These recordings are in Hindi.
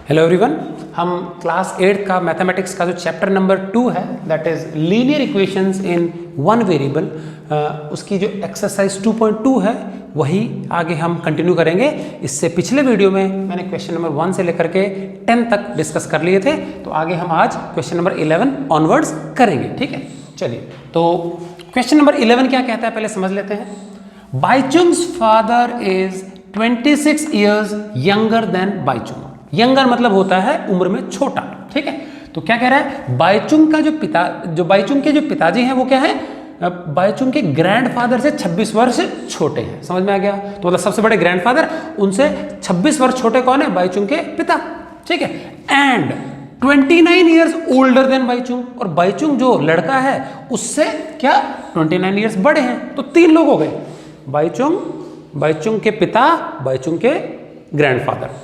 हेलो एवरीवन, हम क्लास 8 का मैथमेटिक्स का जो चैप्टर नंबर 2 है that is linear equations in one variable, उसकी जो एक्सरसाइज 2.2 है वही आगे हम कंटिन्यू करेंगे। इससे पिछले वीडियो में मैंने क्वेश्चन नंबर 1 से लेकर के 10 तक डिस्कस कर लिए थे, तो आगे हम आज क्वेश्चन नंबर 11 ऑनवर्ड्स करेंगे। ठीक है, चलिए तो क्वेश्चन नंबर 11 क्या कहता है पहले समझ लेते हैं। Baichung's father is 26 years younger than Baichung. Younger मतलब होता है उम्र में छोटा। ठीक है, तो क्या कह रहा है, बाईचुंग का जो बाईचुंग के जो पिताजी हैं वो क्या है, बाईचुंग के ग्रैंडफादर से 26 वर्ष छोटे हैं। समझ में आ गया? तो मतलब सबसे बड़े ग्रैंडफादर, उनसे 26 वर्ष छोटे कौन है? बाईचुंग के पिता। ठीक है, and 29 years older than Baichung, और बाईचुंग जो लड़का है उससे क्या 29 ईयर्स बड़े हैं। तो 3 लोग हो गए, बाईचुंग के पिता, बाईचुंग के ग्रैंडफादर।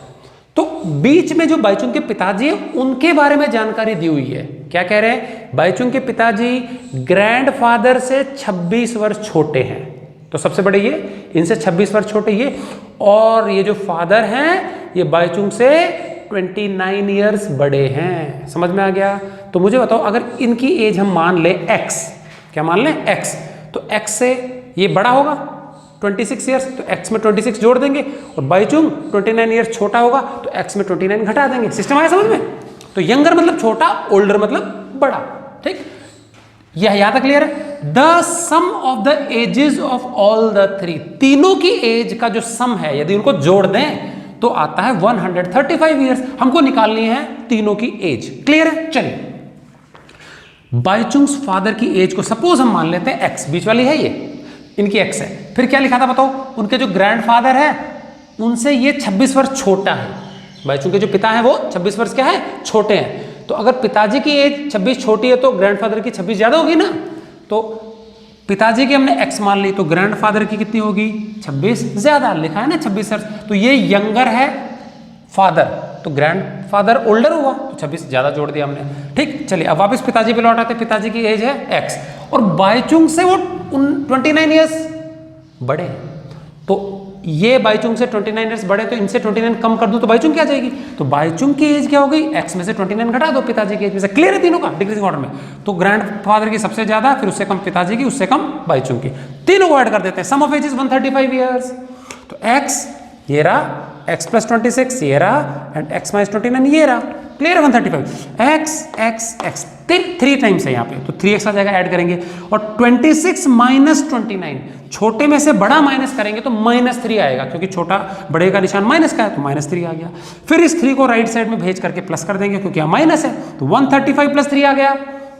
तो बीच में जो बाईचुंग के पिताजी हैं उनके बारे में जानकारी दी हुई है। क्या कह रहे हैं, बाईचुंग के पिताजी ग्रैंडफादर से 26 वर्ष छोटे हैं, तो सबसे बड़े ये, इनसे 26 वर्ष छोटे ये, और ये जो फादर हैं ये बाईचुंग से 29 ईयर्स बड़े हैं। समझ में आ गया? तो मुझे बताओ, अगर इनकी एज हम मान ले x, क्या मान लें x, तो x से ये बड़ा होगा 26 ईयर्स, तो x में 26 जोड़ देंगे, और बाईचुंग 29 ईयर्स छोटा होगा तो x में 29 घटा देंगे। सिस्टम आया समझ में? तो यंगर मतलब छोटा, ओल्डर मतलब बड़ा। ठीक, यह यहां तक क्लियर है? The sum of the ages of all the three, तीनों की एज का जो सम है यदि उनको जोड़ दें तो आता है 135 ईयर्स। हमको निकालनी है तीनों की एज। क्लियर है? चलिए, बाईचुंग्स फादर की एज को सपोज हम मान लेते हैं x, बीच वाली है ये, इनकी x है। फिर क्या लिखा था बताओ, उनके जो ग्रैंडफादर है उनसे ये 26 वर्ष छोटा है। बाईचुंग के जो पिता है वो 26 वर्ष क्या है, छोटे हैं। तो अगर पिताजी की एज 26 छोटी है तो ग्रैंडफादर की 26 ज्यादा होगी ना। तो पिताजी की हमने x मान ली, तो ग्रैंडफादर की कितनी होगी, 26 ज्यादा। लिखा है ना 26 वर्ष, तो ये यंगर है फादर, तो ग्रैंडफादर ओल्डर हुआ, तो 26 ज्यादा जोड़ दिया हमने। ठीक, चलिए अब वापस पिताजी पे लौट आते। पिताजी की एज है x, और बाईचुंग से वो 29 ईयर्स बड़े, तो ये बाईचुंग से 29 ईयर्स बड़े, तो इनसे 29 कम कर दूं तो बाईचुंग क्या आ जाएगी, तो बाईचुंग की एज क्या हो गई, x में से 29 घटा दो पिताजी की एज में से। क्लियर है तीनों का डिक्रीजिंग ऑर्डर में? तो ग्रैंडफादर की सबसे ज्यादा, फिर उससे कम पिताजी की, उससे कम बाईचुंग की, तीनों को ऐड कर देते हैं। सम ऑफ एज इज 135 ईयर्स। तो x ये रहा, x प्लस 26 ये रहा, एंड x माइनस 29 ये रहा। क्लियर है? 135 x 3 टाइम्स है यहाँ पे, तो 3x आ जाएगा, ऐड करेंगे, और 26 माइनस 29, छोटे में से बड़ा माइनस करेंगे तो -3 आएगा, क्योंकि छोटा बड़े का निशान माइनस का है, तो -3 आ गया। फिर इस 3 को राइट साइड में भेज करके प्लस कर देंगे, क्योंकि यहाँ माइनस है, तो 135 प्लस 3 आ गया,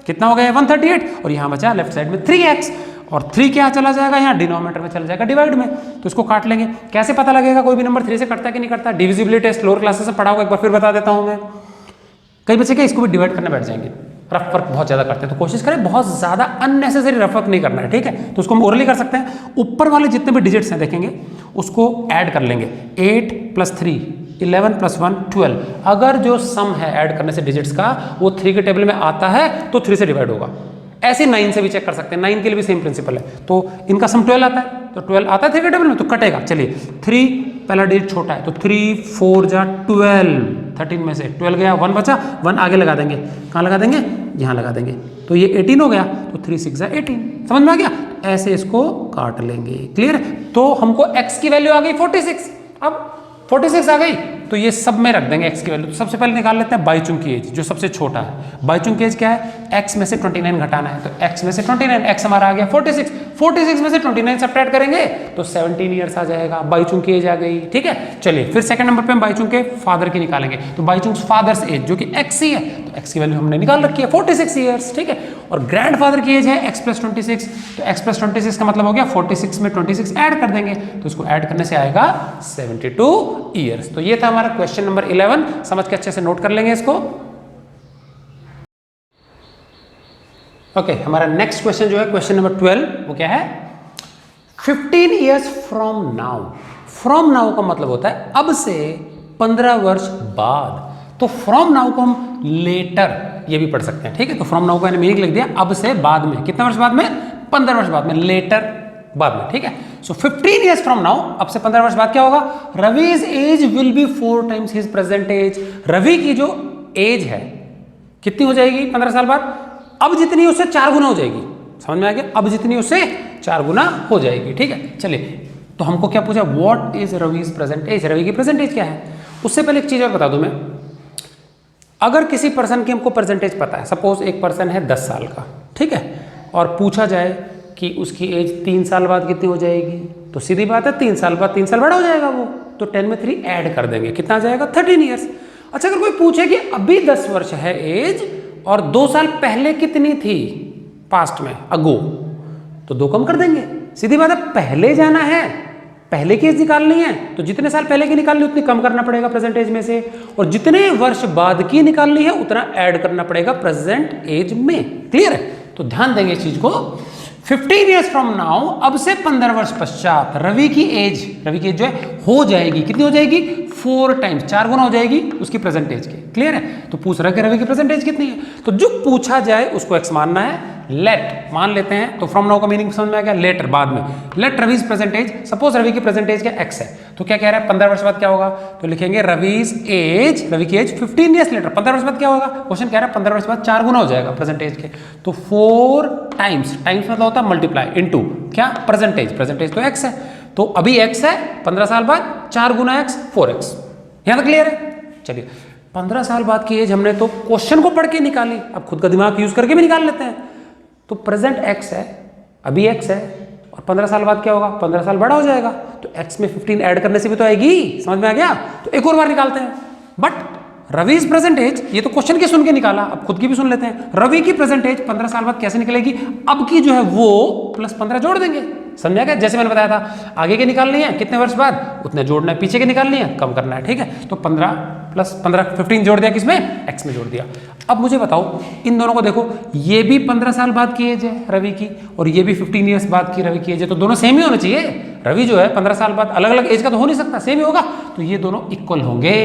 कितना हो गया 138, और यहाँ बचा लेफ्ट साइड में 3x, और 3 क्या चला जाएगा यहाँ डिनोमिनेटर में चला जाएगा डिवाइड में, तो इसको काट लेंगे। कैसे पता लगेगा कोई भी नंबर 3 से कटता है कि नहीं कटता? डिविजिबिलिटी टेस्ट लोअर क्लासेस से पढ़ा होगा, एक बार फिर बता देता हूँ मैं। कई बच्चे क्या इसको भी डिवाइड करने बैठ जाएंगे, रफ वर्क बहुत ज्यादा करते हैं, तो कोशिश करें बहुत ज्यादा अननेसेसरी रफ वर्क नहीं करना है। ठीक है, तो उसको हम ओरली कर सकते हैं। ऊपर वाले जितने भी डिजिट्स हैं देखेंगे उसको ऐड कर लेंगे, 8 + 3 11 + 1 12। अगर जो सम है ऐड करने से डिजिट्स का वो 3 के टेबल में आता है तो 3 से डिवाइड होगा। ऐसे 9 से भी चेक कर सकते हैं, 9 के लिए भी सेम प्रिंसिपल है। तो इनका सम 12 आता है, तो 12 आता है 3 के टेबल में, तो कटेगा। चलिए 3 पहला डिजिट छोटा है, तो 3 4 जा 12, 13 में से 12 गया, 1 बचा, 1 आगे लगा देंगे। कहाँ लगा देंगे? यहाँ लगा देंगे, तो ये 18 हो गया, तो 3 6 जा 18। समझ में आ गया? ऐसे इसको काट लेंगे। क्लियर? तो हमको x की वैल्यू आ गई 46। अब 46 आ गई तो ये सब में रख देंगे x की वैल्यू। तो सबसे पहले निकाल लेते हैं बाईचुंग की एज, जो सबसे छोटा है। बाईचुंग की एज क्या है, x में से 29 घटाना है, तो x में से 29, x हमारा आ गया 46, 46 में से 29 सब्ट्रैक्ट करेंगे तो 17 ईयर्स आ जाएगा, बाईचुंग की एज आ गई। ठीक है, चलिए फिर सेकंड नंबर पे हम बाईचुंग के फादर की निकालेंगे, तो बाईचुंग फादर्स एज जो कि x ही है, तो x की वैल्यू हमने निकाल रखी है 46 ईयर्स। ठीक है, और ग्रैंडफादर की एज है x + 26, तो x + 26 का मतलब हो गया 46 में 26 ऐड कर देंगे, तो इसको ऐड करने से आएगा 72 ईयर्स। तो ये था हमारा क्वेश्चन नंबर 11, समझ के अच्छे से नोट कर लेंगे इसको। ओके, हमारा नेक्स्ट क्वेश्चन जो है क्वेश्चन नंबर 12, वो क्या है, 15 years from now. From now का मतलब होता है अब से 15 वर्ष बाद, तो फ्रॉम नाउ को हम लेटर ये भी पढ़ सकते हैं। ठीक है, तो फ्रॉम नाउ का मीनिंग लिख दिया अब से बाद में, कितने वर्ष बाद में, 15 वर्ष बाद में, लेटर बाद में, ठीक है। सो 15 ईयर्स फ्रॉम नाउ, अब से 15 वर्ष बाद क्या होगा, Ravi's age will be 4 times his present age. Ravi की जो एज है कितनी हो जाएगी 15 साल बाद, अब जितनी उससे 4 गुना हो जाएगी। समझ में आ गया, अब जितनी उससे 4 गुना हो जाएगी, ठीक है। चलिए, तो हमको क्या पूछा, what is Ravi's present age, Ravi की प्रेजेंट एज क्या है। उससे पहले एक चीज और बता दूं मैं, अगर किसी पर्सन की हमको परसेंटेज पता है, सपोज एक पर्सन है 10 साल का, ठीक है, और पूछा जाए कि उसकी एज 3 साल बाद कितनी हो जाएगी, तो सीधी बात है 3 साल बाद 3 साल बड़ा हो जाएगा वो, तो 10 में 3 ऐड कर देंगे, कितना आ जाएगा 13 ईयर्स। अच्छा, अगर कोई पूछे कि अभी 10 वर्ष है एज और 2 साल पहले कितनी थी पास्ट में, अगो, तो 2 कम कर देंगे, सीधी बात है। पहले जाना है, पहले की एज निकालनी है, तो जितने साल पहले की निकालनी उतनी कम करना पड़ेगा प्रेजेंट एज में से, और जितने वर्ष बाद की निकालनी है उतना ऐड करना पड़ेगा प्रेजेंट एज में। क्लियर है, तो ध्यान देंगे इस चीज को। 15 ईयर्स फ्रॉम नाउ, अब से 15 वर्ष पश्चात रवि की एज जो है हो जाएगी, कितनी हो जाएगी 4 टाइम्स, 4 गुना हो जाएगी उसकी प्रेजेंट एज के। क्लियर है, तो पूछ रहा है कि रवि की प्रेजेंट एज कितनी है, तो जो पूछा जाए उसको एक्स मानना है, लेट मान लेते हैं। तो फ्रॉम नाउ का मीनिंग समझ में आ गया, लेटर बाद में, let Ravi's present age, suppose Ravi की प्रेजेंट एज क्या एक्स है, तो क्या कह रहा है 15 वर्ष बाद क्या होगा, तो लिखेंगे रवीज एज, रवि की एज 15 ईयर्स लेटर, 15 वर्ष बाद क्या होगा, क्वेश्चन कह रहा है 15 वर्ष बाद 4 गुना हो जाएगा प्रेजेंट एज के, तो 4 टाइम्स, टाइम्स मतलब होता है मल्टीप्लाई, इनटू क्या प्रेजेंट एज तो एक्स है, तो अभी एक्स है, 15 साल बाद 4 गुना एक्स 4x। यहां तक क्लियर है। चलिए, 15 साल बाद की एज हमने तो क्वेश्चन को पढ़ के निकाली, अब खुद का दिमाग यूज करके भी निकाल लेते हैं। तो प्रेजेंट एक्स है, अभी एक्स है, और 15 साल बाद क्या होगा, 15 साल बड़ा हो जाएगा, तो एक्स में 15 ऐड करने से भी तो आएगी। समझ में आ गया, तो एक और बार निकालते हैं। But Ravi is present age, ये तो क्वेश्चन की सुन के निकाला, अब खुद की भी सुन लेते हैं। रवि की प्रेजेंट एज 15 साल बाद कैसे निकलेगी, अब की जो है वो प्लस 15 जोड़ देंगे। समझा गया, जैसे मैंने बताया था, आगे के निकालनी है कितने वर्ष बाद उतने जोड़ना है, पीछे के निकालनी है कम करना है, ठीक है। तो 15 प्लस 15 15 जोड़ दिया, किसमें, एक्स में जोड़ दिया। अब मुझे बताओ, इन दोनों को देखो, ये भी 15 साल बाद की एज है रवि की, और ये भी 15 ईयर्स बाद की रवि की एज है, तो दोनों सेम ही होने चाहिए। रवि जो है 15 साल बाद अलग अलग एज का तो हो नहीं सकता, सेम ही होगा, तो ये दोनों इक्वल होंगे।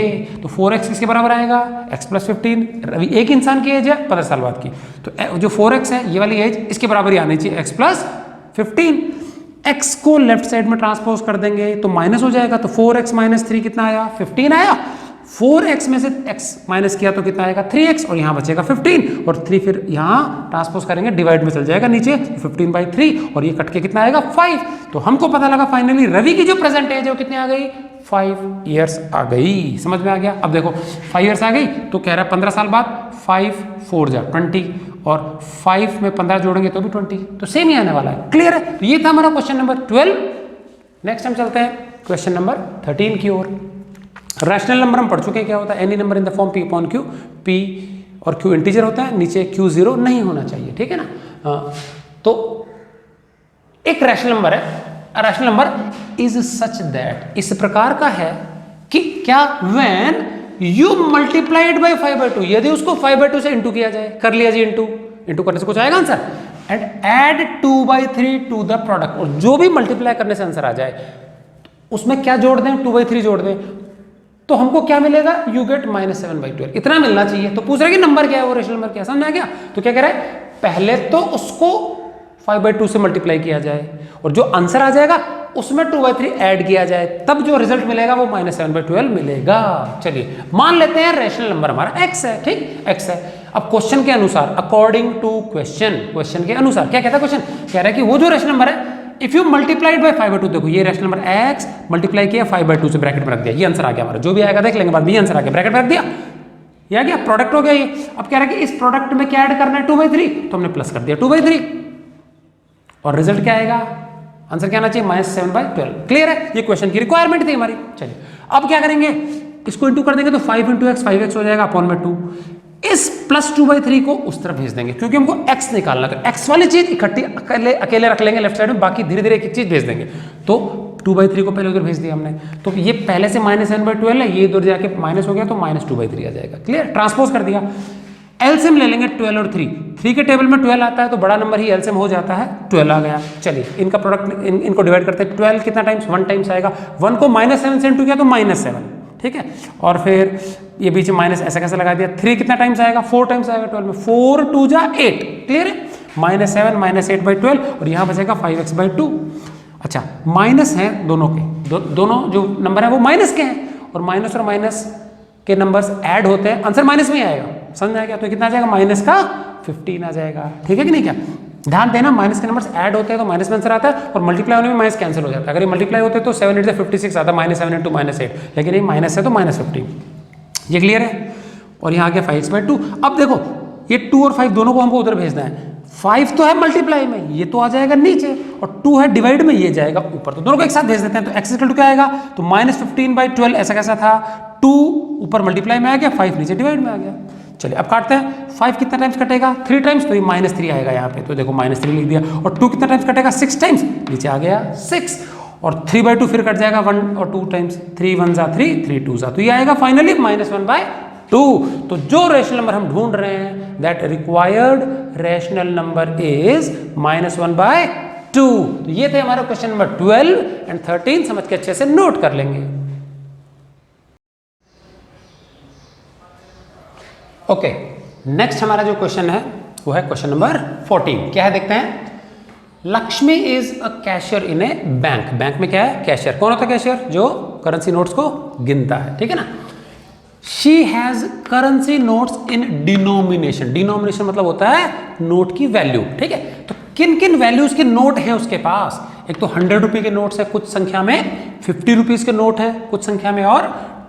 तो 4x किसके बराबर आएगा, x प्लस 15, रवि एक इंसान की एज है 15 साल बाद की, तो जो 4x है ये वाली एज इसके बराबर ही आनी चाहिए, x प्लस 15। x को लेफ्ट साइड में ट्रांसपोज कर देंगे तो माइनस हो जाएगा, तो 4x माइनस 3 कितना आया, 15 आया। 4x में से x माइनस किया तो कितना आएगा 3x, और यहाँ बचेगा 15, और 3 फिर यहाँ ट्रांसपोज करेंगे, डिवाइड में चल जाएगा नीचे, 15/3, और ये कट के कितना आएगा 5। तो हमको पता लगा फाइनली रवि की जो प्रेजेंट एज है वो कितनी आ गई, 5 ईयर्स आ गई। समझ में आ गया। अब देखो 5 ईयर्स आ गई, तो कह रहा है 15 साल बाद 5 4 जा 20, और 5 में 15 जोड़ेंगे तो भी 20, तो सेम ही आने वाला है। क्लियर है, तो ये था हमारा क्वेश्चन नंबर 12। नेक्स्ट हम चलते हैं क्वेश्चन नंबर 13 की ओर। रैशनल नंबर हम पढ़ चुके हैं, क्या होता है, any number in the form p upon q, p और q इंटीजर होता है, नीचे q 0 नहीं होना चाहिए, ठीक है ना। तो एक रैशनल नंबर है, rational number is such that, इस प्रकार का है कि क्या, व्हेन यू मल्टीप्लाइड बाय 5/2, यदि उसको 5/2 से इंटू किया जाए, कर लिया जी इंटू करने से कुछ आएगा answer, and add 2/3 to the product, और जो भी मल्टीप्लाई करने से आंसर आ जाए उसमें क्या जोड़ दें, 2/3 जोड़ दें, तो हमको क्या मिलेगा, यू गेट -7/12, इतना मिलना चाहिए। तो पूछ रहा है कि नंबर क्या है, वो रेशनल नंबर क्या है, समझ में आ गया। तो क्या कह रहा है, पहले तो उसको 5/2 से मल्टीप्लाई किया जाए, और जो आंसर आ जाएगा उसमें 2/3 ऐड किया जाए, तब जो रिजल्ट मिलेगा वो -7/12 मिलेगा। चलिए मान लेते हैं रैशनल नंबर हमारा x है, ठीक, x है। अब क्वेश्चन के अनुसार, अकॉर्डिंग टू क्वेश्चन के अनुसार क्या कहता है क्वेश्चन, कह रहा है कि वो जो रैशनल नंबर है, इफ यू मल्टीप्लाइड बाय 5/2, देखो ये रैशनल नंबर x मल्टीप्लाई किया 5/2 से, ब्रैकेट में रख दिया, ये आंसर आ गया हमारा, जो भी आएगा देख लेंगे बाद में, ये आंसर आ गया, ब्रैकेट में रख दिया, ये आ गया, प्रोडक्ट हो गया ये। अब कह रहा है कि इस प्रोडक्ट में क्या ऐड करना है, 2/3, तो हमने प्लस कर दिया 2/3, और रिजल्ट क्या आएगा, आंसर क्या आना चाहिए, -7/12। क्लियर है, ये क्वेश्चन की रिक्वायरमेंट थी हमारी। चलिए अब क्या करेंगे, इसको इंटू कर देंगे तो 5 × x 5x हो जाएगा अपॉन में 2, इस प्लस 2/3 को उस तरफ भेज देंगे, क्योंकि हमको x निकालना, तो x वाली चीज इकट्ठी अकेले रख लेंगे लेफ्ट साइड में, बाकी धीरे धीरे एक एक चीज भेज देंगे। तो 2/3 को पहले उधर भेज दिया हमने, तो ये पहले से -7/12 है, ये इधर जाके माइनस हो गया तो -2/3 आ जाएगा। क्लियर, ट्रांसपोज कर दिया। एलसीएम ले लेंगे 12 और 3 के टेबल में 12 आता है, तो बड़ा नंबर ही एलसीएम हो जाता है, 12 आ गया। चलिए इनका प्रोडक्ट इनको डिवाइड करते हैं, 12 कितना टाइम्स, 1 टाइम्स आएगा, 1 को -7 से इंटू किया तो -7, ठीक है, और फिर ये बीच में माइनस ऐसा कैसे लगा दिया, 3 कितना टाइम्स आएगा, 4 टाइम्स आएगा 12 में, 4 2 जा 8, क्लियर है, -7 -8/12, और यहाँ बचेगा 5x/2। अच्छा माइनस है दोनों के, दोनों जो नंबर है वो माइनस के हैं, और माइनस के नंबर्स ऐड होते हैं, आंसर माइनस में ही आएगा, समझ में आ गया? तो कितना आ जाएगा, माइनस का 15 आ जाएगा, ठीक है कि नहीं? क्या ध्यान देना, माइनस के नंबर्स ऐड होते हैं तो माइनस में आंसर आता है, और मल्टीप्लाई होने में माइनस कैंसिल हो जाता है। अगर ये मल्टीप्लाई होते तो 7 8 से 56 आता, -7 × -8, लेकिन ये माइनस है तो -15। ये क्लियर है? और यहाँ आ गया 5/2। अब देखो ये 2 और 5 दोनों को हमको उधर भेजना है। 5 तो है मल्टीप्लाई में, ये तो आ जाएगा नीचे, और 2 है डिवाइड में, ये जाएगा ऊपर, तो दोनों को एक साथ भेज देते हैं। तो x इक्वल टू क्या आएगा, तो -15/12 ऐसा कैसा था, 2 ऊपर मल्टीप्लाई में आ गया, 5 नीचे डिवाइड में आ गया। चलिए अब काटते हैं, 5 कितना टाइम्स कटेगा, 3 टाइम्स, तो ये -3 आएगा यहाँ पे, तो देखो -3 लिख दिया। और 2 कितना टाइम्स कटेगा, 6 टाइम्स, नीचे आ गया 6, और 3/2 फिर कट जाएगा 1 और 2 टाइम्स, 3 1 ज़ा 3, 3 2 ज़ा, तो ये आएगा फाइनली -1/2। तो जो रेशनल नंबर हम ढूंढ रहे हैं, that required rational number is -1/2। तो ये थे हमारे क्वेश्चन नंबर 12 एंड 13, समझ के अच्छे से नोट कर लेंगे। ओके, नेक्स्ट हमारा जो क्वेश्चन है वो है क्वेश्चन नंबर 14। क्या है देखते हैं। Lakshmi is a cashier in A bank. Bank में क्या है, कैशियर। कौन होता है कैशियर, जो करेंसी नोट्स को गिनता है, ठीक है ना। She has currency notes in denomination. Denomination मतलब होता है नोट की वैल्यू, ठीक है। तो किन किन वैल्यूज के नोट हैं उसके पास। एक तो 100 रुपये के नोट्स है कुछ संख्या में, 50 रुपीज के नोट है कुछ संख्या में, और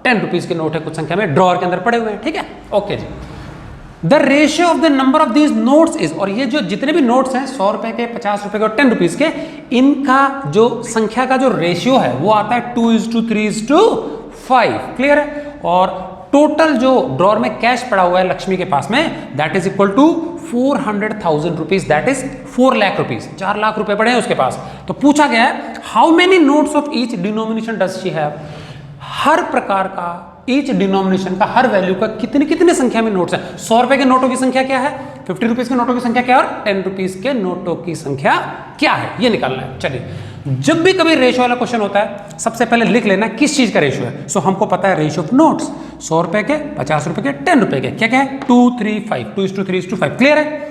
10 रुपीज के नोट है कुछ संख्या में, ड्रॉअर के अंदर पड़े हुए हैं, ठीक है। ओके जी। The ratio of the number of these notes is, और ये जो जितने भी नोट्स हैं 100 रुपए के, 50 रुपए के और 10 रुपीज के, इनका जो संख्या का जो रेशियो है वो आता है 2:3:5। क्लियर है। और टोटल जो ड्रॉअर में कैश पड़ा हुआ है लक्ष्मी के पास में, that is equal to 400,000 rupees, that is 4 lakh rupees, 4 lakh रुपए पड़े हैं उसके पास। तो पूछा गया है how many notes of each denomination does she have. हर प्रकार का, ईच डिनोमिनेशन का, हर वैल्यू का कितने कितने संख्या में नोट्स है। 100 रुपए के नोटों की संख्या क्या है, 50 रुपीज के नोटों की संख्या क्या है, और 10 रुपीज के नोटों की संख्या क्या है, ये निकालना है। चलिए, जब भी कभी रेशियो वाला क्वेश्चन होता है सबसे पहले लिख लेना किस चीज का रेशियो है। सो हमको पता है रेशियो ऑफ नोट्स, 100 रुपए के, 50 रुपए के, 10 रुपए के, क्या क्या है, 2 3 5, 2:3:5। क्लियर है।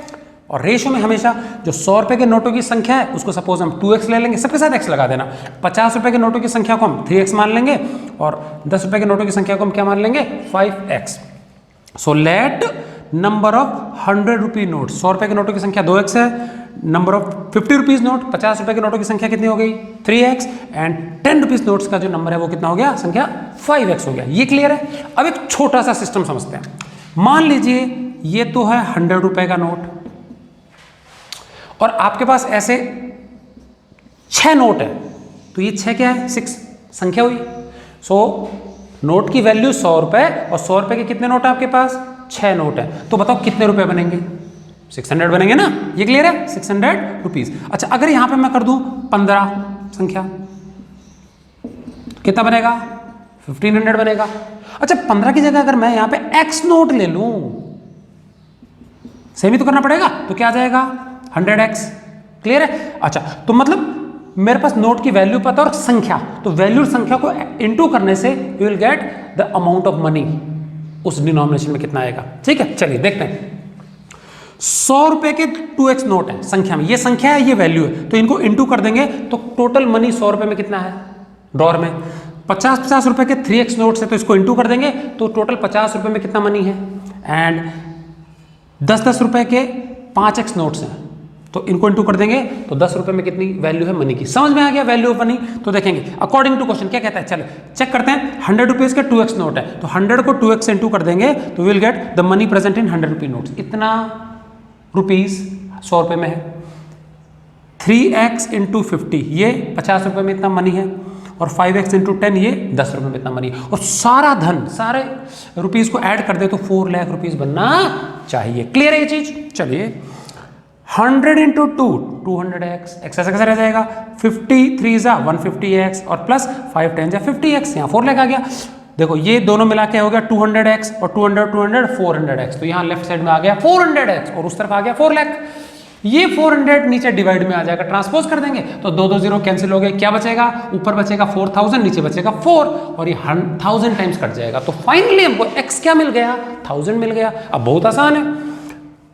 और रेशियो में हमेशा जो 100 रुपए के नोटों की संख्या है उसको सपोज हम 2x ले लेंगे, सबके साथ x लगा देना। 50 रुपए के नोटों की संख्या को हम 3x मान लेंगे, और 10 रुपए के नोटों की संख्या को हम क्या मान लेंगे, 5x। So let number of 100 rupee note, 100 रुपए के नोटों की संख्या 2x है, नंबर ऑफ 50 रुपीज नोट, 50 रुपए के नोटों की संख्या कितनी हो गई, 3x, एंड 10 रुपीज नोट्स का जो नंबर है वो कितना हो गया, संख्या 5x हो गया। ये क्लियर है। अब एक छोटा सा सिस्टम समझते हैं। मान लीजिए ये तो है 100 रुपए का नोट, और आपके पास ऐसे 6 नोट है, तो ये 6 क्या है, 6 संख्या हुई। सो नोट की वैल्यू 100 रुपए, और 100 रुपए के कितने नोट है आपके पास, 6 नोट है। तो बताओ कितने रुपए बनेंगे, 600 बनेंगे ना। ये क्लियर है, 600 रुपीज। अच्छा, अगर यहां पे मैं कर दूं 15 संख्या, कितना बनेगा, 1500 बनेगा। अच्छा, 15 की जगह अगर मैं यहां पे x नोट ले लूं, सेम ही तो करना पड़ेगा, तो क्या आ जाएगा, 100x। क्लियर है। अच्छा, तो मतलब मेरे पास नोट की वैल्यू पता और संख्या, तो वैल्यू और संख्या को इनटू करने से you will get the amount of money, उस डिनोमिनेशन में कितना आएगा। ठीक है, चलिए देखते हैं। 100 रुपए के 2x नोट है संख्या में, ये संख्या है, ये वैल्यू है, तो इनको इनटू कर देंगे तो टोटल मनी 100 रुपए में कितना है ड्रॉअर में। 50-50 रुपए के 3x नोट्स है, तो इसको इनटू कर देंगे तो टोटल 50 रुपए में कितना मनी है। एंड 10-10 रुपए के 5x नोट्स हैं, तो इनको इनटू कर देंगे तो 10 रुपए में कितनी वैल्यू है मनी की। समझ में आ गया वैल्यू ऑफ मनी। तो देखेंगे अकॉर्डिंग टू क्वेश्चन क्या कहता है, चलो चेक करते हैं। 100 रुपीज के 2x नोट है, तो 100 को 2x से इनटू कर देंगे तो will get the money present in 100 rupee notes. इतना रुपीज 100 रुपए में है। 3x इंटू 50 ये 50 रुपए में इतना मनी है, और 5x इंटू 10 ये 10 रुपए में इतना मनी है। और सारा धन, सारे रुपीज को ऐड कर दे तो 4 लाख रुपीज बनना चाहिए। क्लियर है ये चीज। चलिए 100 इंटू 2 200x, x ऐसा कैसे रह जाएगा, 53 जा 150x, और प्लस 5 10 जा 50x, यहाँ 4 लाख आ गया। देखो ये दोनों मिला के हो गया 200x, और 200 400x, तो यहाँ लेफ्ट साइड में आ गया 400x, और उस तरफ आ गया 4 लाख। ये 400 नीचे डिवाइड में आ जाएगा, ट्रांसपोज कर देंगे तो 2 0 कैंसिल हो गए, क्या बचेगा, ऊपर बचेगा 4000, नीचे बचेगा 4, और ये 1000 टाइम्स कट जाएगा। तो फाइनली हमको x क्या मिल गया, 1000 मिल गया। अब बहुत आसान है,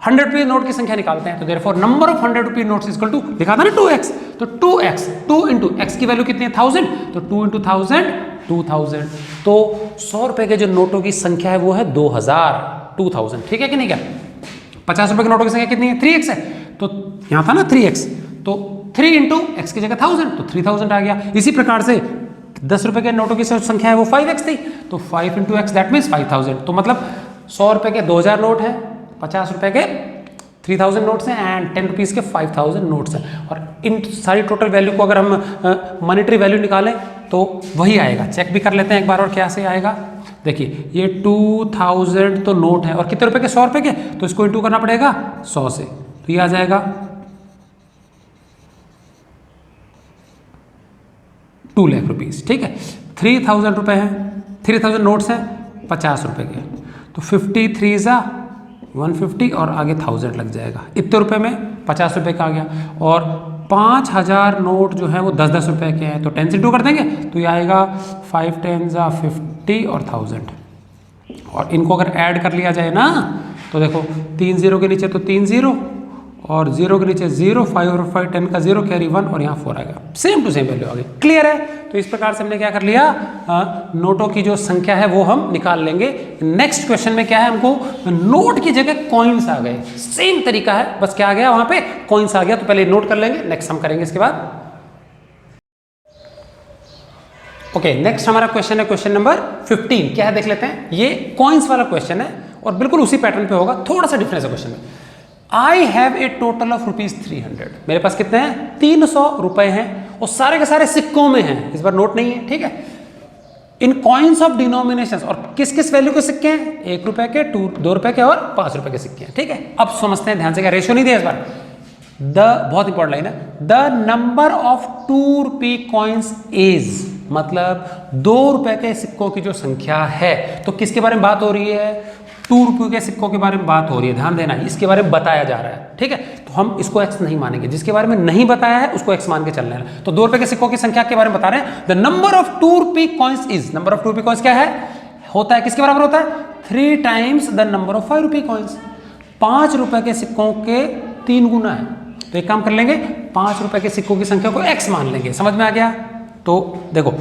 100 रुपये नोट की संख्या निकालते हैं, तो देयरफॉर नंबर ऑफ 100 रुपये नोट्स इक्वल टू, लिखा था ना 2x, तो 2x, 2 इंटू x की वैल्यू कितनी है 1000, तो 2 इंटू 1000 2000, तो 100 रुपए के जो नोटों की संख्या है वो है 2000, ठीक है कि नहीं? क्या 50 रुपए के नोटों की संख्या कितनी है 3x है, तो यहाँ था ना 3x, तो 3 इंटू एक्स की जगह 1000, तो 3000 आ गया। इसी प्रकार से 10 रुपए के नोटों की संख्या है वो 5x थी, तो 5 इंटू एक्स दैट मीन्स 5000, तो मतलब 100 रुपए के 2000 नोट है, 50 रुपए के 3000 नोट्स हैं एंड 10 रुपीज़ के 5000 नोट्स हैं। और इन सारी टोटल वैल्यू को अगर हम मॉनेटरी वैल्यू निकालें तो वही आएगा। चेक भी कर लेते हैं एक बार और क्या से आएगा। देखिए ये 2000 तो नोट है और कितने रुपए के 100 रुपए के, तो इसको इंटू करना पड़ेगा 100 से, तो ये आ जाएगा 2 लाख रुपीज़। ठीक है, 3000 रुपये हैं, 3000 नोट्स हैं 50 रुपए के, तो 53 ज़ा 150 और आगे 1000 लग जाएगा। इतने रुपए में 50 रुपए का आ गया। और 5000 नोट जो है वो 10-10 रुपए के हैं, तो 10 से 2 कर देंगे तो ये आएगा 5 10 ज़ा 50 और 1000। और इनको अगर ऐड कर लिया जाए ना तो देखो 3 0 के नीचे तो 3 0 और 0 के नीचे 0, 5 और 5 10 का 0 कैरी 1 और यहाँ 4 आएगा। सेम टू सेम वैल्यू आ गई। क्लियर है? तो इस प्रकार से हमने क्या कर लिया, नोटों की जो संख्या है वो हम निकाल लेंगे। नेक्स्ट क्वेश्चन में क्या है, हमको नोट की जगह कॉइन्स आ गए। सेम तरीका है, बस क्या आ गया वहां पे कॉइन्स आ गया, तो पहले नोट कर लेंगे, नेक्स्ट हम करेंगे इसके बाद। ओके, नेक्स्ट हमारा क्वेश्चन है क्वेश्चन नंबर 15। क्या है देख लेते हैं। ये कॉइन्स वाला क्वेश्चन है और बिल्कुल उसी पैटर्न पे होगा, थोड़ा सा डिफरेंस है क्वेश्चन में। I have a total of ₹300। मेरे पास कितने हैं 300 रुपए हैं और सारे के सारे सिक्कों में हैं, इस बार नोट नहीं है। ठीक है, इन कॉइन्स ऑफ डिनोमिनेशंस, और किस किस वैल्यू के सिक्के हैं, 1 रुपए के, 2 रुपए के और 5 रुपए के सिक्के हैं। ठीक है, अब समझते हैं ध्यान से, क्या रेशियो नहीं दिया इस बार। बहुत इंपॉर्टेंट लाइन है, the number of 2 rupee coins is, मतलब 2 रुपए के सिक्कों की जो संख्या है, तो किसके बारे में बात हो रही है, 2 रुपये के सिक्कों के बारे में बात हो रही है। ध्यान देना, इसके बारे में बताया जा रहा है। ठीक है, तो हम इसको x नहीं मानेंगे, जिसके बारे में नहीं बताया है उसको x मान के चलना है। तो 2 रुपए के सिक्कों की संख्या के बारे में बता रहे हैं। The number of 2 rupee coins is, number of 2 rupee coins क्या है, होता है किसके बराबर होता है, 3 times the number of 5 rupee coins. 5 रुपए के सिक्कों के 3 गुना है। तो एक काम कर लेंगे, 5 रुपए के सिक्कों की संख्या को x मान लेंगे। समझ में आ गया? तो देखो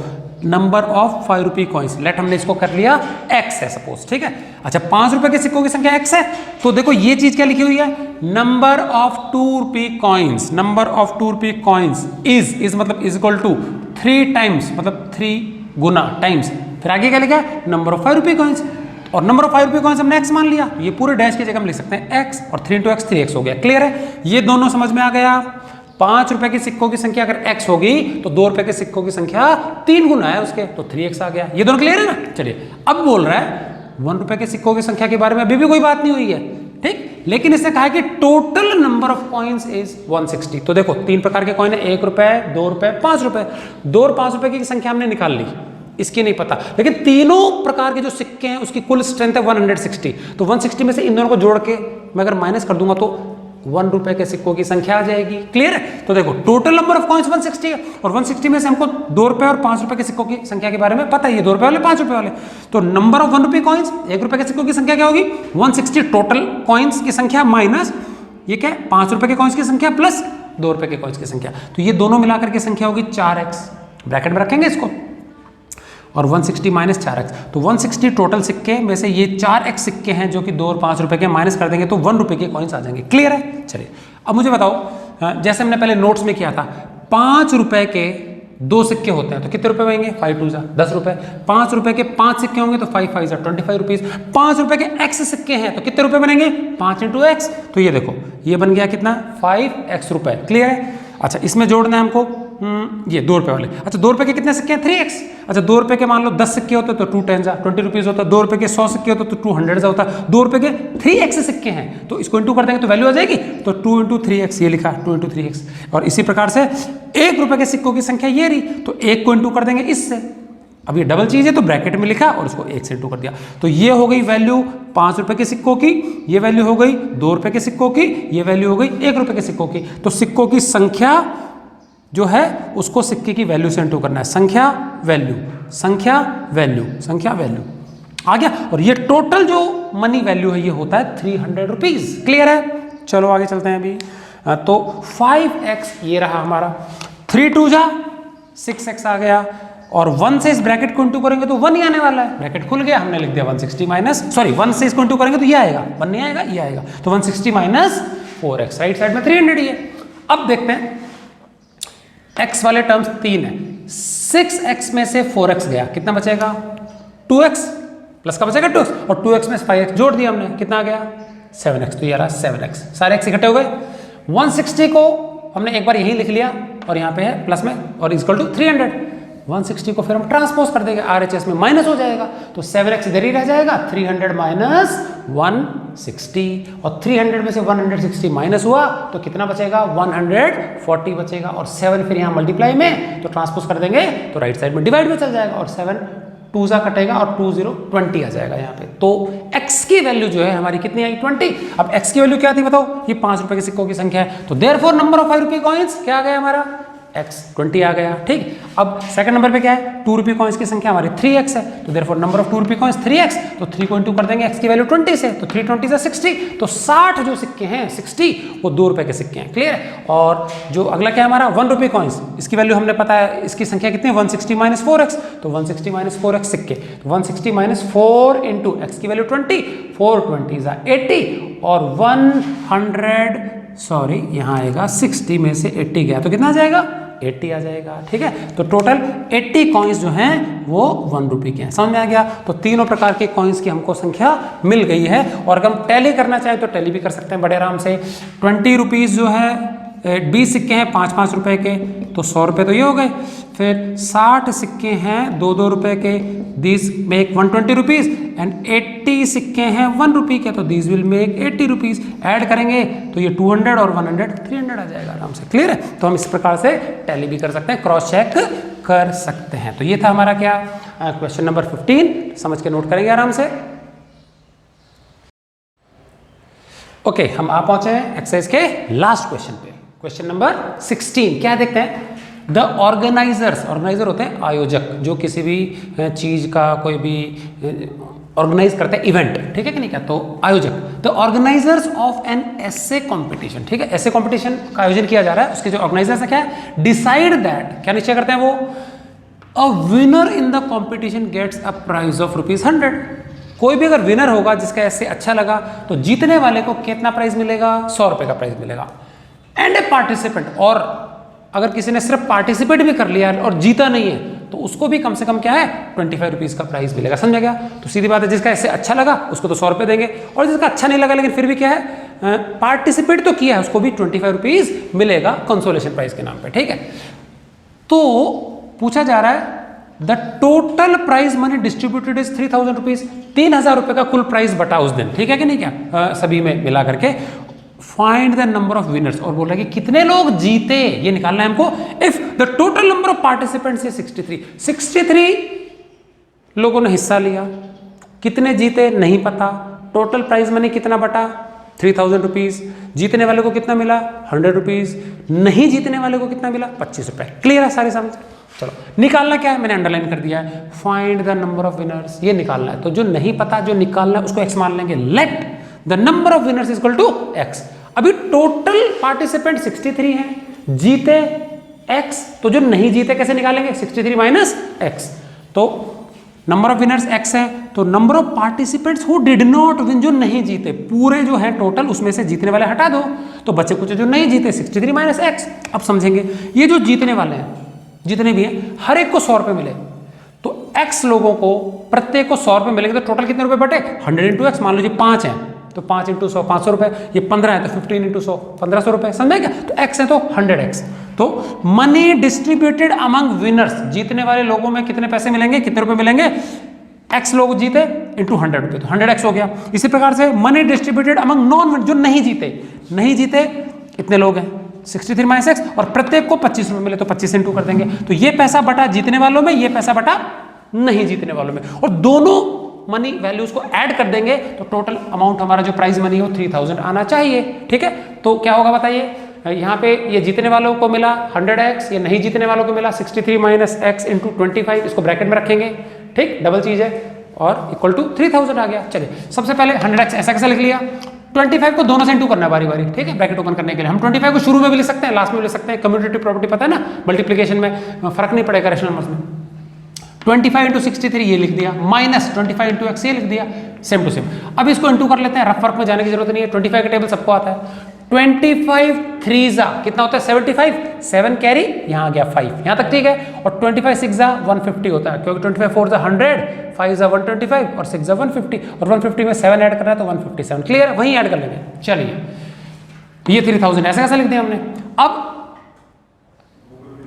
number of 5 rupee coins, let हमने इसको कर लिया x है सपोज। ठीक है, अच्छा 5 रुपए के सिक्कों की संख्या x है, तो देखो ये चीज क्या लिखी हुई है, number of 2 rupee coins, number of 2 rupee coins is मतलब इज इक्वल टू 3 टाइम्स, मतलब 3 गुना टाइम्स, फिर आगे क्या लिखा है, नंबर ऑफ 5 रुपी कॉइन्स। और नंबर ऑफ 5 रुपी कॉइन्स हमने x मान लिया, ये पूरे डैश की जगह हम लिख सकते हैं x, और 3 इंटू एक्स 3x हो गया। क्लियर है? ये दोनों समझ में आ गया। 5 रुपए के सिक्कों की संख्या अगर x होगी तो 2 रुपए के सिक्कों की संख्या 3 गुना है उसके, तो 3x आ गया। ये दोनों क्लियर है ना? चलिए अब बोल रहा है 1 रुपए के सिक्कों की संख्या के बारे में अभी भी कोई बात नहीं हुई है। ठीक, लेकिन इसने कहा है कि total number of coins is 160। तो देखो 3 प्रकार के कॉइन है, 1 रुपए, 2 रुपए, 5 रुपए। 2 और 5 रुपए की संख्या हमने निकाल ली, इसकी नहीं पता, लेकिन तीनों प्रकार के जो सिक्के हैं उसकी कुल स्ट्रेंथ है 160। तो 160 में से इन दोनों को जोड़ के मैं अगर माइनस कर दूंगा तो 1 रुपए के सिक्कों की संख्या आ जाएगी। क्लियर है? तो देखो टोटल नंबर ऑफ कॉइन्स 160 है और 160 में से हमको 2 रुपए और 5 रुपए के सिक्कों की संख्या के बारे में पता ही है, 2 रुपए वाले 5 रुपए वाले। तो नंबर ऑफ 1 रुपी कॉइन्स, 1 रुपए के सिक्कों की संख्या क्या होगी, 160 टोटल कॉइन्स की संख्या माइनस ये क्या है 5 रुपए के कॉइन्स की संख्या प्लस 2 रुपए के कॉइन्स की संख्या, तो ये दोनों मिलाकर के संख्या होगी 4x। ब्रैकेट में रखेंगे इसको, और 160 माइनस 4x, तो 160 टोटल सिक्के में से ये 4x सिक्के हैं जो कि 2 और 5 रुपए के, माइनस कर देंगे तो 1 रुपए के कॉइन्स आ जाएंगे। क्लियर है? चलिए अब मुझे बताओ, जैसे हमने पहले नोट्स में किया था, 5 रुपए के 2 सिक्के होते हैं तो कितने रुपए बनेंगे, 5 2 10 रुपए। 5 रुपए के 5 सिक्के होंगे तो 5 5 25 रुपीज। 5 रुपए के x सिक्के हैं तो कितने रुपए बनेंगे, 5 इंटू एक्स, तो ये देखो ये बन गया कितना, 5x रुपए। क्लियर है? अच्छा इसमें जोड़ना है हमको ये 2 रुपए वाले। अच्छा 2 रुपए के कितने सिक्के हैं, 3x। अच्छा 2 रुपए के मान लो 10 सिक्के होते तो 2 10 20 रुपीज होता। 2 रुपए के 100 सिक्के होते तो 200 होता। 2 रुपए के 3x सिक्के हैं तो इसको इंटू कर देंगे तो वैल्यू आ जाएगी, तो 2 इंटू 3x, ये लिखा 2 इंटू 3x। और इसी प्रकार से 1 रुपए के सिक्कों की संख्या ये रही, तो 1 को इंटू कर देंगे इससे। अब ये डबल चीज है तो ब्रैकेट में लिखा और उसको 1 से इंटू कर दिया, तो ये हो गई वैल्यू 5 रुपए के सिक्कों की, ये वैल्यू हो गई 2 रुपए के सिक्कों की, ये वैल्यू हो गई 1 रुपए के सिक्कों की। तो सिक्कों की संख्या जो है उसको सिक्के की वैल्यू से इंटू करना है, संख्या वैल्यू, संख्या वैल्यू, संख्या वैल्यू आ गया। और ये टोटल जो मनी वैल्यू है ये होता है 300 रुपीज। क्लियर है? चलो आगे चलते हैं अभी। तो 5x ये रहा हमारा, 3 2 जा 6x आ गया, और 1 से इस ब्रैकेट को इंटू करेंगे तो 1 ही आने वाला है, ब्रैकेट खुल गया, हमने लिख दिया 160 माइनस, सॉरी 1 से इसको इंटू करेंगे तो ये आएगा, 1 नहीं आएगा, ये आएगा, तो 160 माइनस 4x, राइट साइड में 300 ही है। अब देखते हैं x वाले टर्म्स 3 है, 6x में से 4x गया, कितना बचेगा 2x, प्लस का बचेगा 2x, और 2x में 5x जोड़ दिया हमने, कितना आ गया 7x, तो ये रहा 7x, सारे x इकट्ठे हो गए। 160 को हमने एक बार यही लिख लिया और यहाँ पे है प्लस में और इक्वल टू 300, 160 को फिर हम ट्रांसपोज कर देंगे, RHS में माइनस हो जाएगा, तो 7x इधर ही रह जाएगा, 300 माइनस 160, और 300 में से 160 माइनस हुआ तो कितना बचेगा 140 बचेगा, और 7 फिर यहाँ मल्टीप्लाई में तो ट्रांसपोज कर देंगे तो राइट साइड में डिवाइड में चल जाएगा, और 7 2 सा कटेगा और 2 0 20 आ जाएगा यहाँ पे। तो x की वैल्यू जो है हमारी कितनी आई 20। अब x की वैल्यू क्या थी बताओ, ये 5 रुपए के सिक्कों की संख्या है, तो देयरफॉर नंबर ऑफ 5 रुपए कॉइन्स क्या आ गया हमारा x 20 आ गया। ठीक, अब सेकंड नंबर पे क्या है 2 रुपए कॉइन्स की संख्या हमारी 3x है, तो देयरफॉर नंबर ऑफ 2 रुपए कॉइन्स 3x, तो 3 को इंटू कर देंगे x की वैल्यू 20 से, तो 3 20 से 60, तो 60 जो सिक्के हैं 60 वो 2 रुपए के सिक्के हैं। क्लियर है? और जो अगला क्या है हमारा 1 रुपए कॉइन्स, इसकी वैल्यू हमने पता है, इसकी संख्या कितनी है 160 माइनस 4x, तो 160 माइनस 4x सिक्के, तो 160 माइनस 4 इंटू x की वैल्यू 20, 4 20 80, और 100 सॉरी यहाँ आएगा 60 में से 80 गया तो कितना आ जाएगा 80 आ जाएगा। ठीक है, तो टोटल 80 कॉइन्स जो हैं वो 1 रुपए के हैं। समझ में आ गया? तो तीनों प्रकार के कॉइन्स की हमको संख्या मिल गई है, और अगर हम टैली करना चाहें तो टैली भी कर सकते हैं बड़े आराम से। 20 रुपीज़ जो है 20 सिक्के हैं 5-5 रुपए के, तो 100 रुपए तो ये हो गए। फिर 60 सिक्के हैं 2-2 रुपए के, दिस मेक 120 रुपीज़, एंड 80 सिक्के हैं 1 रुपये के, तो this will make 80 rupees. Add करेंगे तो ये 200 और 100 300 आ जाएगा आराम से। क्लियर है? तो हम इस प्रकार से टैली भी कर सकते हैं, क्रॉस चेक कर सकते हैं। तो ये था हमारा क्या क्वेश्चन नंबर 15, समझ के नोट करेंगे आराम से। ओके, हम आ पहुंचे हैं एक्सरसाइज के लास्ट क्वेश्चन पे, क्वेश्चन नंबर 16। क्या देखते हैं, द ऑर्गेनाइजर्स, ऑर्गेनाइजर होते हैं आयोजक, जो किसी भी चीज का कोई भी ऑर्गेनाइज करते हैं इवेंट, ठीक है कि नहीं, क्या तो आयोजक। The organisers of an essay competition, ठीक है, ऐसे कॉम्पिटिशन का आयोजन किया जा रहा है, उसके जो ऑर्गेनाइजर्स है क्या है, डिसाइड दैट, क्या निश्चय करते हैं वो, a winner in the competition gets a prize of ₹100। कोई भी अगर विनर होगा जिसका ऐसे अच्छा लगा तो जीतने वाले को कितना प्राइज मिलेगा, 100 रुपए का प्राइज मिलेगा। एंड ए पार्टिसिपेंट, और अगर किसी ने सिर्फ पार्टिसिपेट भी कर लिया और जीता नहीं है तो उसको भी कम से कम क्या है 25 रुपीज़ का प्राइस मिलेगा। समझा गया? तो सीधी बात है, जिसका ऐसे अच्छा लगा उसको तो 100 रुपये देंगे, और जिसका अच्छा नहीं लगा लेकिन फिर भी क्या है पार्टिसिपेट तो किया है उसको भी 25 रुपीज़ मिलेगा कंसोलेशन प्राइस के नाम पे। ठीक है, तो पूछा जा रहा है the total prize money distributed is 3000 rupees, 3000 रुपये का कुल प्राइस बटा उस दिन, ठीक है कि नहीं, क्या सभी में मिला करके। Find the number of winners, और बोल रहा है कि कितने लोग जीते ये निकालना है हमको। If the total number of participants is 63 लोगों ने हिस्सा लिया, कितने जीते नहीं पता, टोटल प्राइज मनी कितना बटा 3000 रुपीज, जीतने वाले को कितना मिला 100 रुपीज, नहीं जीतने वाले को कितना मिला 25 रुपए। क्लियर है सारी समझ? चलो निकालना क्या है, मैंने अंडरलाइन कर दिया है, find the number of winners, ये निकालना है। तो जो नहीं पता जो निकालना है उसको x मान लेंगे, let the number of winners is equal to x। अभी टोटल पार्टिसिपेंट 63 हैं, जीते x, तो जो नहीं जीते कैसे निकालेंगे 63 माइनस x, तो नंबर ऑफ विनर्स x है, तो number of participants who did not win, जो नहीं जीते, पूरे जो है टोटल उसमें से जीतने वाले हटा दो तो बचे कुछ जो नहीं जीते 63 माइनस x। अब समझेंगे, ये जो जीतने वाले हैं जितने भी हैं हर एक को 100 रुपए मिले, तो x लोगों को प्रत्येक को 100 रुपए मिलेंगे, तो टोटल कितने रुपए बटे 100 इंटू एक्स, मान लीजिए 5 हैं तो 5 इंटू 100 500 रुपए, ये 15 है तो 15 इंटू 100 1500 रुपए। समझे क्या? तो x है तो 100x, तो मनी डिस्ट्रीब्यूटेड अमंग विनर्स, जीतने वाले लोगों में कितने पैसे मिलेंगे, कितने रुपए मिलेंगे, x लोग जीते इंटू 100 रुपए, तो 100x हो गया। इसी प्रकार से मनी डिस्ट्रीब्यूटेड अमंग नॉन, जो नहीं जीते इतने लोग हैं 63 माइनस एक्स, और प्रत्येक को 25 रुपए मिले तो 25 इंटू कर देंगे, तो ये पैसा बटा जीतने वालों में, ये पैसा बटा नहीं जीतने वालों में, और दोनों मनी वैल्यूज को ऐड कर देंगे तो टोटल अमाउंट हमारा जो प्राइस मनी है वो 3000 आना चाहिए। ठीक है, तो क्या होगा बताइए, यहाँ पे ये जीतने वालों को मिला 100x, ये नहीं जीतने वालों को मिला 63 माइनस एक्स इंटू 25, इसको ब्रैकेट में रखेंगे। ठीक, डबल चीज है, और इक्वल टू 3000 आ गया। चलिए सबसे पहले 100x ऐसा कैसे लिख लिया, 25 को दोनों से इंटू करना है बारी बारी, ठीक है, ब्रैकेट ओपन करने के लिए। हम 25 को शुरू में भी लिख सकते हैं, लास्ट में भी लिख सकते हैं, कम्यूटेटिव प्रॉपर्टी पता है ना, मल्टीप्लिकेशन में फर्क नहीं पड़ेगा रेशनल नंबर्स में। 25 इंटू 63 ये लिख दिया, माइनस 25 इंटू एक्स ये लिख दिया, सेम टू सेम। अब इसको इंटू कर लेते हैं, रफ वर्क में जाने की जरूरत नहीं है, 25 का टेबल सबको आता है। 25 3 जा कितना होता है 75, 7 कैरी यहाँ आ गया 5, यहाँ तक ठीक है। और 25 6 जा 150 होता है, क्योंकि 25 4 जा 100, 5 जा 125 और 6 जा 150, और 150 में 7 ऐड करना है तो 157, क्लियर है, वहीं ऐड कर लेंगे। चलिए ये 3000 ऐसा कैसा लिख दिया हमने। अब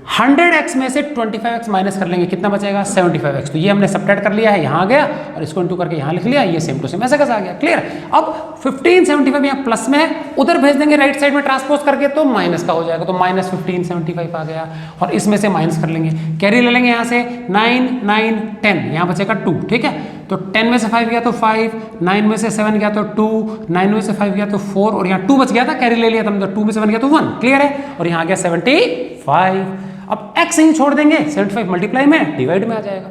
100x में से 25x माइनस कर लेंगे, कितना बचेगा 75x, तो ये हमने सब्ट्रैक्ट कर लिया है, यहाँ आ गया और इसको इंटू करके यहाँ लिख लिया, ये सेम टू सेम ऐसा कैसा आ गया, क्लियर। अब 1575 यहाँ प्लस में है, उधर भेज देंगे राइट साइड में ट्रांसपोज करके तो माइनस का हो जाएगा, तो माइनस 1575 आ गया, और इसमें से माइनस कर लेंगे, कैरी ले लेंगे यहाँ से 9 9 10, यहाँ बचेगा 2, ठीक है। तो 10 में से 5 गया तो 5, 9 में से 7 गया तो 2, 9 में से 5 गया तो 4, और यहाँ 2 बच गया था, कैरी ले लिया था, मतलब 2 में से 1 गया तो 1, क्लियर है। और यहाँ आ गया 75। अब x यहीं छोड़ देंगे, 75 मल्टीप्लाई में डिवाइड में आ जाएगा।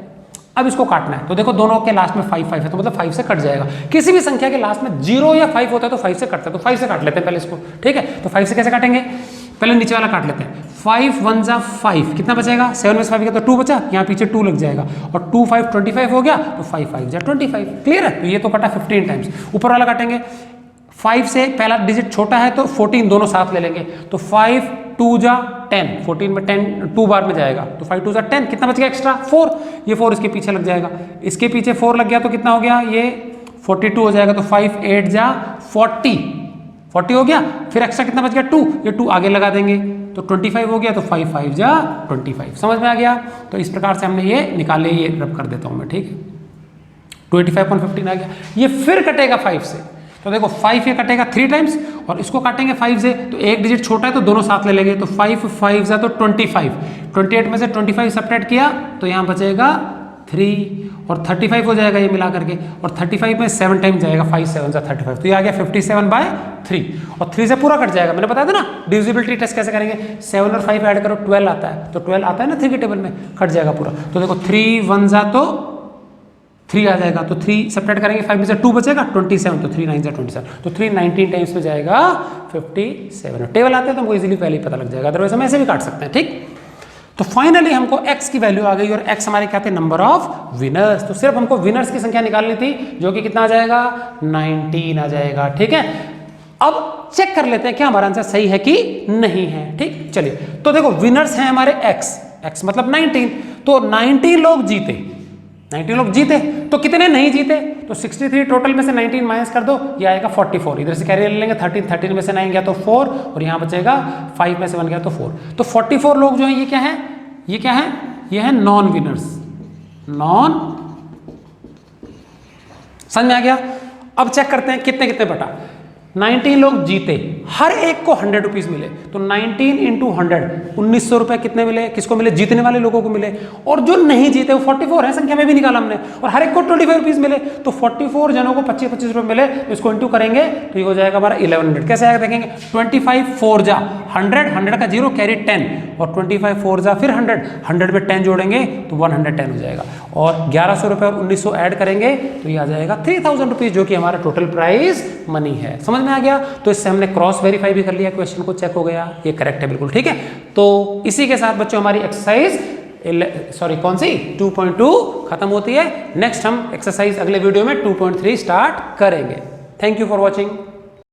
अब इसको काटना है, तो देखो दोनों के लास्ट में 5 5 है, तो मतलब 5 से कट जाएगा। किसी भी संख्या के लास्ट में 0 या 5 होता है तो 5 से कटता है, तो 5 से काट लेते हैं पहले इसको, ठीक है। तो 5 से कैसे काटेंगे, पहले नीचे वाला काट लेते हैं। 5 1 जा 5, कितना बचेगा, 7 में से 5 गया तो 2 बचा, यहाँ पीछे 2 लग जाएगा, और 2 5 25 हो गया, तो 5 5 जा 25, क्लियर है। तो ये तो कटा 15 टाइम्स। ऊपर वाला काटेंगे, 5 से पहला डिजिट छोटा है तो 14 दोनों साथ ले लेंगे, तो 5 2 जा 10, 14 में 10 2 बार में जाएगा, तो 5 2 जा 10, कितना बच गया एक्स्ट्रा 4, ये 4 इसके पीछे लग जाएगा, इसके पीछे 4 लग गया तो कितना हो गया, ये 42 हो जाएगा, तो 5 8 जा 40 हो गया, फिर एक्स्ट्रा कितना बच गया 2, ये 2 आगे लगा देंगे तो 25 हो गया, तो 5 5 जा 25, समझ में आ गया। तो इस प्रकार से हमने ये निकाले, ये रब कर देता हूँ मैं, ठीक है। 25.15 आ गया, ये फिर कटेगा 5 से, तो देखो 5 ये कटेगा 3 टाइम्स, और इसको काटेंगे 5 से, तो एक डिजिट छोटा है तो दोनों साथ ले लेंगे, तो 5 5 जा तो 25, 28 में से 25 सब्ट्रैक्ट किया तो यहाँ बचेगा 3, और 35 हो जाएगा ये मिला करके, और 35 में 7 टाइम जाएगा, 5 7 जा 35, तो ये आ गया 57/3, और 3 से पूरा कट जाएगा। मैंने बताया था ना डिविजिबिलिटी टेस्ट कैसे करेंगे, 7 और 5 ऐड करो 12 आता है, तो 12 आता है ना 3 के टेबल में, कट जाएगा पूरा। तो देखो 3 1 जा तो 3 आ जाएगा, तो 3 सब्ट्रैक्ट करेंगे, 5 में से 2 बचेगा 27, तो 3 9 जा 27, तो 3 19 टाइम्स में जाएगा 57। टेबल आते हैं तो हमको इजीली पहले ही पता लग जाएगा, अदरवाइज हम ऐसे भी काट सकते हैं, ठीक। तो फाइनली हमको x की वैल्यू आ गई, और x हमारे क्या थे, नंबर ऑफ विनर्स। तो सिर्फ हमको विनर्स की संख्या निकालनी थी, जो कि कितना आ जाएगा 19 आ जाएगा, ठीक है। अब चेक कर लेते हैं क्या हमारा आंसर सही है कि नहीं है, ठीक। चलिए तो देखो विनर्स हैं हमारे x मतलब 19, तो 19 लोग जीते, 19 लोग जीते, तो कितने नहीं जीते, तो 63 टोटल में से 19 माइनस कर दो, ये आएगा 44, इधर से कैरी ले लेंगे 13 में से 9 गया तो 4, और यहाँ बचेगा 5 में से 1 गया तो 4, तो 44 लोग जो है ये क्या है, ये है नॉन विनर्स, समझ में आ गया। अब चेक करते हैं कितने कितने बटा, 19 लोग जीते, हर एक को 100 रुपीज मिले, तो 19 इंटू 100 1900 रुपए कितने मिले, किसको मिले, जीतने वाले लोगों को मिले। और जो नहीं जीते वो 44 है, संख्या में भी निकाला हमने, और हर एक को 25 रुपीज मिले, तो 44 जनों को 25 रुपए मिले, तो इसको इंटू करेंगे तो ये हो जाएगा हमारा 1100। कैसे आएगा देखेंगे, 25 4 जा 100 का 0 कैरी 10, और 25 4 जा फिर 100 में 10 जोड़ेंगे तो 110 हो जाएगा, और 1100 रुपए और 1900 ऐड करेंगे तो ये आ जाएगा 3000 रुपीज, जो कि हमारा टोटल प्राइज मनी है। समझ में आ गया। तो इससे हमने क्रॉस वेरीफाई भी कर लिया, क्वेश्चन को चेक हो गया, ये करेक्ट है बिल्कुल, ठीक है। तो इसी के साथ बच्चों हमारी एक्सरसाइज कौन सी 2.2 खत्म होती है। नेक्स्ट हम एक्सरसाइज अगले वीडियो में 2.3 स्टार्ट करेंगे। Thank you for watching.